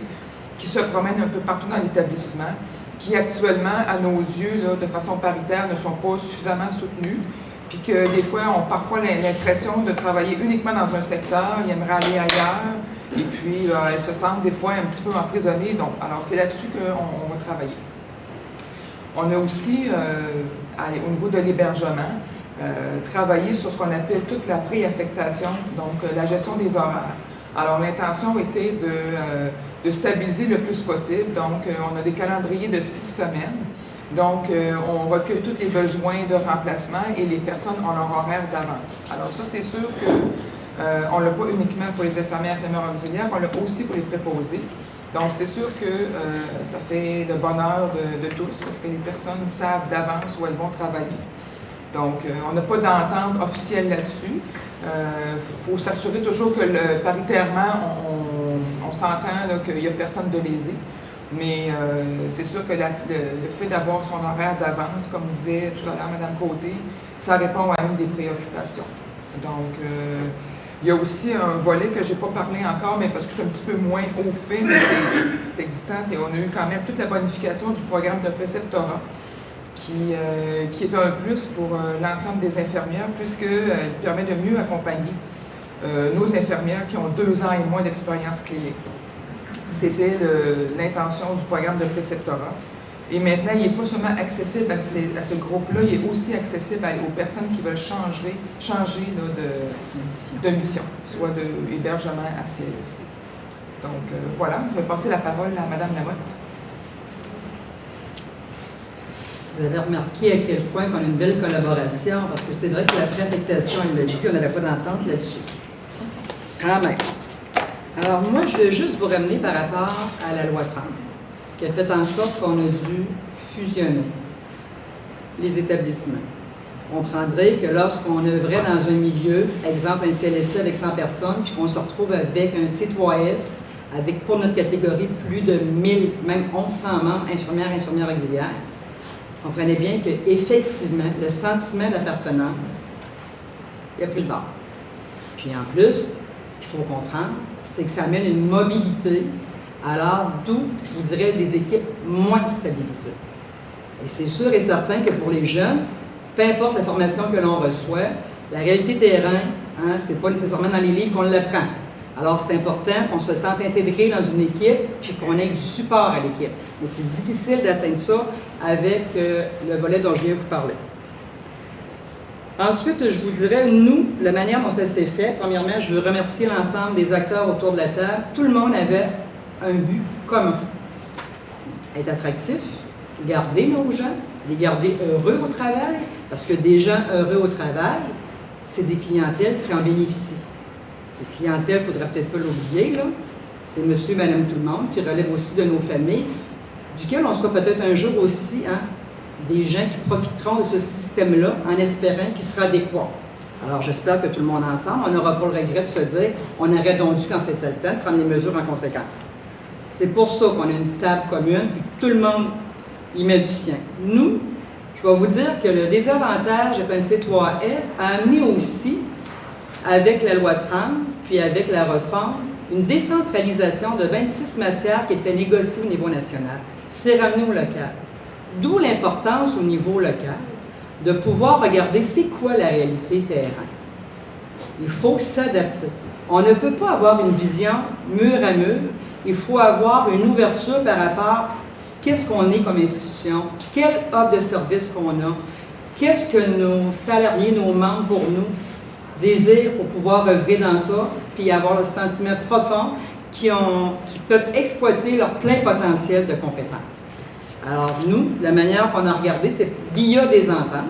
qui se promènent un peu partout dans l'établissement, qui actuellement, à nos yeux, là, de façon paritaire, ne sont pas suffisamment soutenus, puis que des fois, ont parfois l'impression de travailler uniquement dans un secteur, ils aimeraient aller ailleurs, et puis elles se sentent des fois un petit peu emprisonnées. Donc, alors c'est là-dessus qu'on va travailler. On a aussi, au niveau de l'hébergement, travaillé sur ce qu'on appelle toute la préaffectation, donc la gestion des horaires. Alors l'intention était de stabiliser le plus possible, donc on a des calendriers de 6 semaines, donc on recueille tous les besoins de remplacement et les personnes ont leur horaire d'avance. Alors ça, c'est sûr qu'on ne l'a pas uniquement pour les infirmières auxiliaires, on l'a aussi pour les préposés. Donc c'est sûr que ça fait le bonheur de tous parce que les personnes savent d'avance où elles vont travailler. Donc, on n'a pas d'entente officielle là-dessus. Il faut s'assurer toujours que paritairement, on s'entend qu'il n'y a personne de lésé. Mais c'est sûr que le fait d'avoir son horaire d'avance, comme disait tout à l'heure Mme Côté, ça répond à une des préoccupations. Donc, il y a aussi un volet que je n'ai pas parlé encore, mais parce que je suis un petit peu moins au fait, mais c'est existant, on a eu quand même toute la bonification du programme de préceptorat, qui est un plus pour l'ensemble des infirmières, puisqu'il permet de mieux accompagner nos infirmières qui ont 2 ans et moins d'expérience clinique. C'était l'intention du programme de préceptorat. Et maintenant, il n'est pas seulement accessible à ce groupe-là, il est aussi accessible aux personnes qui veulent changer là, de mission, soit d'hébergement à CLSC. Donc voilà, je vais passer la parole à Mme Lamotte. Vous avez remarqué à quel point on a une belle collaboration, parce que c'est vrai que la préaffectation, il l'a dit, on n'avait pas d'entente là-dessus. Quand même. Alors moi, je vais juste vous ramener par rapport à la loi 30, qui a fait en sorte qu'on a dû fusionner les établissements. On prendrait que lorsqu'on œuvrait dans un milieu, exemple un CLSC avec 100 personnes, puis qu'on se retrouve avec un C3S, avec pour notre catégorie plus de 1000, même 1100 membres, infirmières auxiliaires, comprenez bien qu'effectivement, le sentiment d'appartenance, il a pris le bord. Puis en plus, ce qu'il faut comprendre, c'est que ça amène une mobilité, alors d'où, je vous dirais, des équipes moins stabilisées. Et c'est sûr et certain que pour les jeunes, peu importe la formation que l'on reçoit, la réalité terrain, hein, c'est pas nécessairement dans les livres qu'on l'apprend. Alors, c'est important qu'on se sente intégré dans une équipe puis qu'on ait du support à l'équipe. Mais c'est difficile d'atteindre ça avec le volet dont je viens vous parler. Ensuite, je vous dirais, nous, la manière dont ça s'est fait, premièrement, je veux remercier l'ensemble des acteurs autour de la table. Tout le monde avait un but commun. Être attractif, garder nos gens, les garder heureux au travail, parce que des gens heureux au travail, c'est des clientèles qui en bénéficient. Les clientèles, il ne faudrait peut-être pas l'oublier, là. C'est monsieur, madame, tout le monde, qui relève aussi de nos familles, duquel on sera peut-être un jour aussi, hein, des gens qui profiteront de ce système-là en espérant qu'il sera adéquat. Alors, j'espère que tout le monde ensemble, on n'aura pas le regret de se dire on aurait donc dû, quand c'était le temps, de prendre les mesures en conséquence. C'est pour ça qu'on a une table commune, puis tout le monde y met du sien. Nous, je vais vous dire que le désavantage d'être un C3S a amené aussi, avec la loi 30, puis avec la réforme, une décentralisation de 26 matières qui étaient négociées au niveau national. C'est ramené au local. D'où l'importance au niveau local de pouvoir regarder c'est quoi la réalité terrain. Il faut s'adapter. On ne peut pas avoir une vision mur à mur. Il faut avoir une ouverture par rapport à qu'est-ce qu'on est comme institution, quelle offre de service qu'on a, qu'est-ce que nos salariés, nos membres pour nous désirent pour pouvoir œuvrer dans ça, puis avoir le sentiment profond qui peuvent exploiter leur plein potentiel de compétences. Alors nous, la manière qu'on a regardé, c'est via des ententes.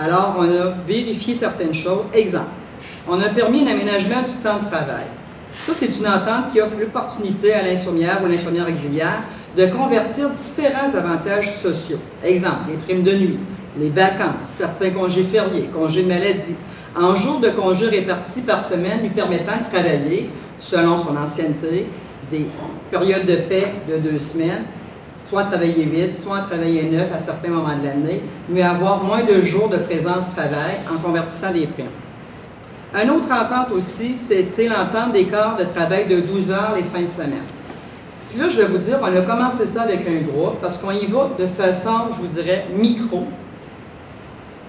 Alors on a vérifié certaines choses. Exemple, on a permis un aménagement du temps de travail. Ça, c'est une entente qui offre l'opportunité à l'infirmière ou l'infirmière auxiliaire de convertir différents avantages sociaux. Exemple, les primes de nuit, les vacances, certains congés fériés, congés de maladie, en jours de congés répartis par semaine lui permettant de travailler, selon son ancienneté, des périodes de paix de 2 semaines, soit travailler 8, soit travailler 9 à certains moments de l'année, mais avoir moins de jours de présence-travail en convertissant des primes. Une autre entente aussi, c'était l'entente des quarts de travail de 12 heures les fins de semaine. Puis là, je vais vous dire, on a commencé ça avec un groupe parce qu'on y va de façon, je vous dirais, micro,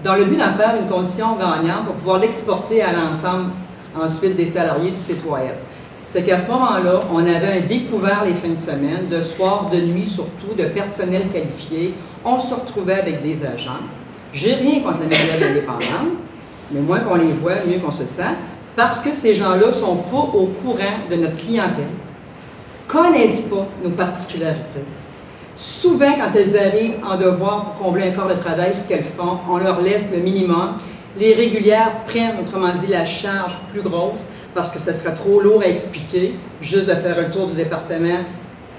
dans le but d'en faire une condition gagnante pour pouvoir l'exporter à l'ensemble ensuite des salariés du C3S. C'est qu'à ce moment-là, on avait un découvert les fins de semaine, de soir, de nuit surtout, de personnel qualifié. On se retrouvait avec des agences. J'ai rien contre la médiane indépendante, mais moins qu'on les voit, mieux qu'on se sent, parce que ces gens-là ne sont pas au courant de notre clientèle, connaissent pas nos particularités. Souvent, quand elles arrivent en devoir pour combler un corps de travail, ce qu'elles font, on leur laisse le minimum. Les régulières prennent, autrement dit, la charge plus grosse parce que ce serait trop lourd à expliquer, juste de faire un tour du département.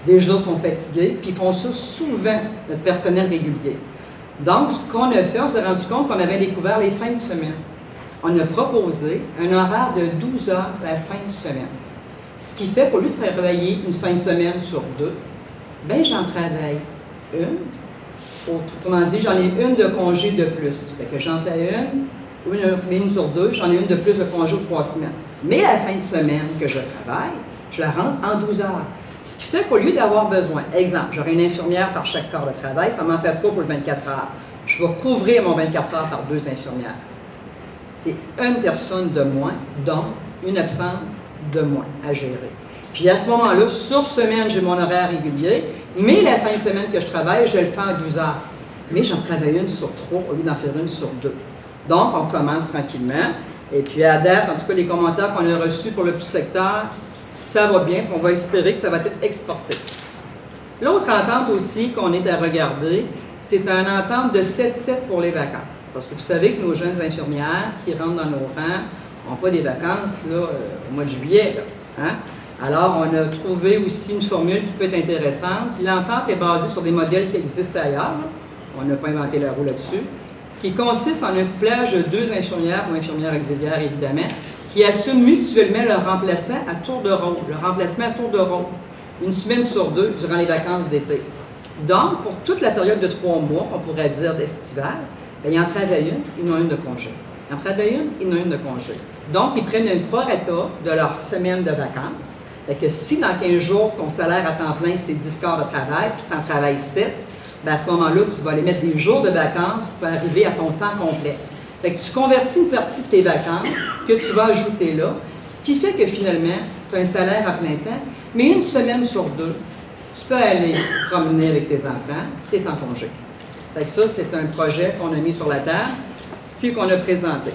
Déjà, sont fatigués, puis ils font ça souvent, notre personnel régulier. Donc, ce qu'on a fait, on s'est rendu compte qu'on avait découvert les fins de semaine. On a proposé un horaire de 12 heures la fin de semaine. Ce qui fait qu'au lieu de travailler une fin de semaine sur 2, bien, j'en travaille une. Autrement dit, j'en ai une de congé de plus. Fait que j'en fais une sur 2, j'en ai une de plus de congé aux 3 semaines. Mais la fin de semaine que je travaille, je la rentre en 12 heures. Ce qui fait qu'au lieu d'avoir besoin, exemple, j'aurai une infirmière par chaque corps de travail, ça m'en fait 3 pour le 24 heures. Je vais couvrir mon 24 heures par 2 infirmières. C'est une personne de moins, donc une absence de moins à gérer. Puis à ce moment-là, sur semaine, j'ai mon horaire régulier, mais la fin de semaine que je travaille, je le fais en 12 heures. Mais j'en travaille une sur 3 au lieu d'en faire une sur 2. Donc, on commence tranquillement. Et puis à date, en tout cas, les commentaires qu'on a reçus pour le petit secteur, ça va bien, puis on va espérer que ça va être exporté. L'autre entente aussi qu'on est à regarder, c'est une entente de 7-7 pour les vacances. Parce que vous savez que nos jeunes infirmières qui rentrent dans nos rangs n'ont pas des vacances là, au mois de juillet. Là, hein? Alors, on a trouvé aussi une formule qui peut être intéressante. L'entente est basée sur des modèles qui existent ailleurs. Là. On n'a pas inventé la roue là-dessus. Qui consiste en un couplage de 2 infirmières ou infirmières auxiliaires, évidemment, qui assument mutuellement leur remplaçant à tour de rôle, le remplacement à tour de rôle, une semaine sur 2 durant les vacances d'été. Donc, pour toute la période de 3 mois, on pourrait dire d'estival, bien, ils en travaillent une, ils en ont une de congé. Ils en travaillent une, ils en ont une de congé. Donc, ils prennent une prorata de leur semaine de vacances. Fait que si dans 15 jours, ton salaire à temps plein, c'est 10 quarts de travail, puis tu en travailles 7, bien, à ce moment-là, tu vas aller mettre des jours de vacances pour arriver à ton temps complet. Fait que tu convertis une partie de tes vacances que tu vas ajouter là, ce qui fait que finalement, tu as un salaire à plein temps, mais une semaine sur 2, tu peux aller promener avec tes enfants, tu es en congé. Fait que ça, c'est un projet qu'on a mis sur la table, puis qu'on a présenté.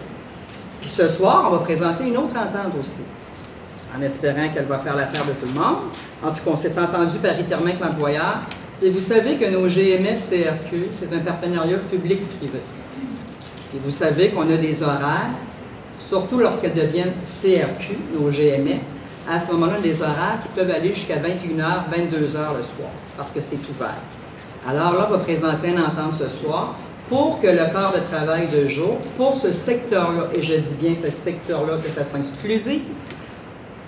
Puis ce soir, on va présenter une autre entente aussi, en espérant qu'elle va faire l'affaire de tout le monde. En tout cas, on s'est entendu paritairement avec l'employeur. Vous savez que nos GMF-CRQ, c'est un partenariat public-privé. Et vous savez qu'on a des horaires, surtout lorsqu'elles deviennent CRQ, nos GMF, à ce moment-là, des horaires qui peuvent aller jusqu'à 21h, 22h le soir, parce que c'est ouvert. Alors là, on va présenter une entente ce soir pour que le corps de travail de jour, pour ce secteur-là, et je dis bien ce secteur-là de façon exclusive,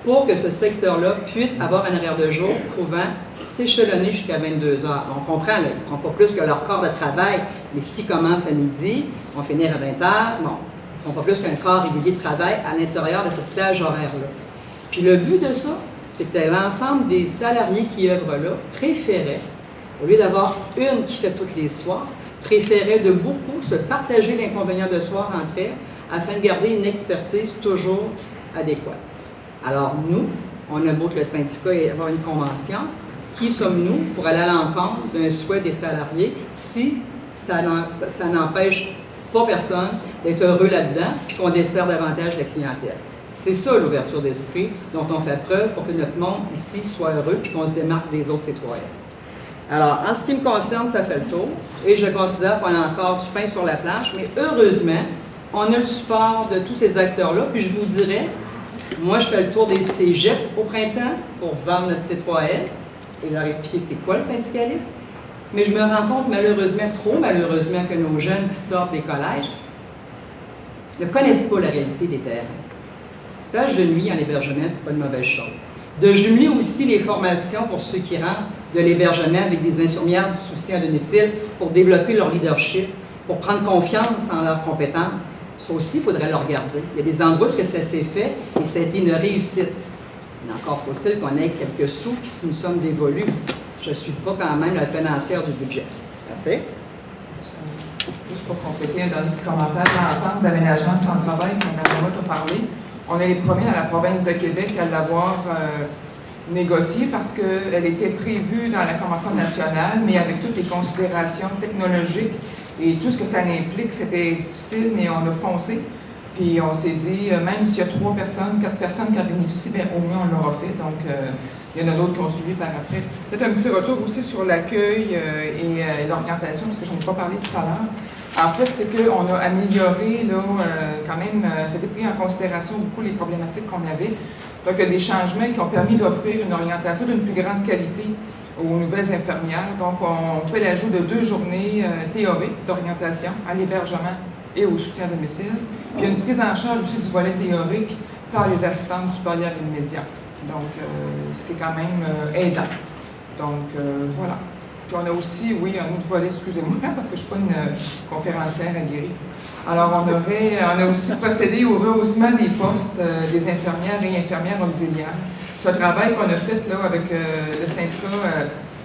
pour que ce secteur-là puisse avoir un horaire de jour pouvant s'échelonner jusqu'à 22 heures. On comprend, là, ils ne font pas plus que leur corps de travail, mais s'ils commencent à midi, on finit à 20 heures, bon, ils ne font pas plus qu'un corps régulier de travail à l'intérieur de cette plage horaire-là. Puis le but de ça, c'est que l'ensemble des salariés qui œuvrent là préféraient, au lieu d'avoir une qui fait tous les soirs, préféraient de beaucoup se partager l'inconvénient de soir entre elles afin de garder une expertise toujours adéquate. Alors nous, on a beau que le syndicat ait avoir une convention, qui sommes-nous pour aller à l'encontre d'un souhait des salariés si ça n'empêche pas personne d'être heureux là-dedans et qu'on dessert davantage la clientèle? C'est ça l'ouverture d'esprit dont on fait preuve pour que notre monde ici soit heureux et qu'on se démarque des autres C3S. Alors, en ce qui me concerne, ça fait le tour et je considère qu'on a encore du pain sur la planche, mais heureusement, on a le support de tous ces acteurs-là, puis je vous dirais, Moi, je fais le tour des cégeps au printemps pour vendre notre C3S et leur expliquer c'est quoi le syndicalisme. Mais je me rends compte malheureusement, trop malheureusement, que nos jeunes qui sortent des collèges ne connaissent pas la réalité des terrains. Stage de nuit en hébergement, c'est pas une mauvaise chose. De jumeler aussi les formations pour ceux qui rentrent de l'hébergement avec des infirmières du soutien à domicile pour développer leur leadership, pour prendre confiance en leurs compétences. Ça aussi, il faudrait le regarder. Il y a des endroits où ça s'est fait et ça a été une réussite. Mais encore faut-il qu'on ait quelques sous qui nous sommes dévolus. Je ne suis pas quand même la financière du budget. Merci. Juste pour compléter un dernier petit commentaire, l'entente d'aménagement de temps de travail qu'on a parlé, on est les premiers dans la province de Québec à l'avoir négociée parce qu'elle était prévue dans la Convention nationale, mais avec toutes les considérations technologiques et tout ce que ça implique, c'était difficile, mais on a foncé. Puis on s'est dit, même s'il y a 3 personnes, 4 personnes qui en bénéficient, bien, au moins on l'aura fait. Donc, il y en a d'autres qui ont suivi par après. Peut-être un petit retour aussi sur l'accueil et l'orientation, parce que je n'en ai pas parlé tout à l'heure. En fait, c'est qu'on a amélioré, là, quand même, c'était pris en considération beaucoup les problématiques qu'on avait. Donc, il y a des changements qui ont permis d'offrir une orientation d'une plus grande qualité aux nouvelles infirmières. Donc, on fait l'ajout de 2 journées théoriques d'orientation à l'hébergement et au soutien à domicile. Puis, il y a une prise en charge aussi du volet théorique par les assistantes supérieures immédiates. Donc, ce qui est quand même aidant. Donc, voilà. Puis on a aussi, oui, un autre volet, excusez-moi, parce que je ne suis pas une conférencière aguerrie. Alors, on a aussi procédé au rehaussement des postes des infirmières et infirmières auxiliaires. C'est un travail qu'on a fait là, avec le syndicat.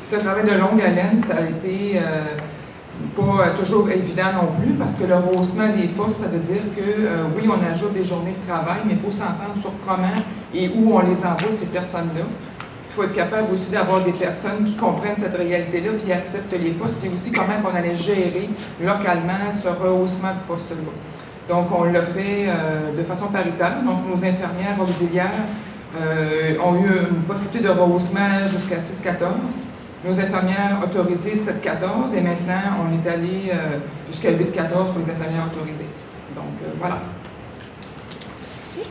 C'est un travail de longue haleine. Ça a été pas toujours évident non plus, parce que le rehaussement des postes, ça veut dire que, oui, on ajoute des journées de travail, mais il faut s'entendre sur comment et où on les envoie, ces personnes-là. Il faut être capable aussi d'avoir des personnes qui comprennent cette réalité-là, puis acceptent les postes, puis aussi comment on allait gérer localement ce rehaussement de postes-là. Donc, on l'a fait de façon paritaire. Donc, nos infirmières auxiliaires ont eu une possibilité de rehaussement jusqu'à 6-14. Nos infirmières autorisées 7-14, et maintenant, on est allé jusqu'à 8-14 pour les infirmières autorisées. Donc, voilà. Merci.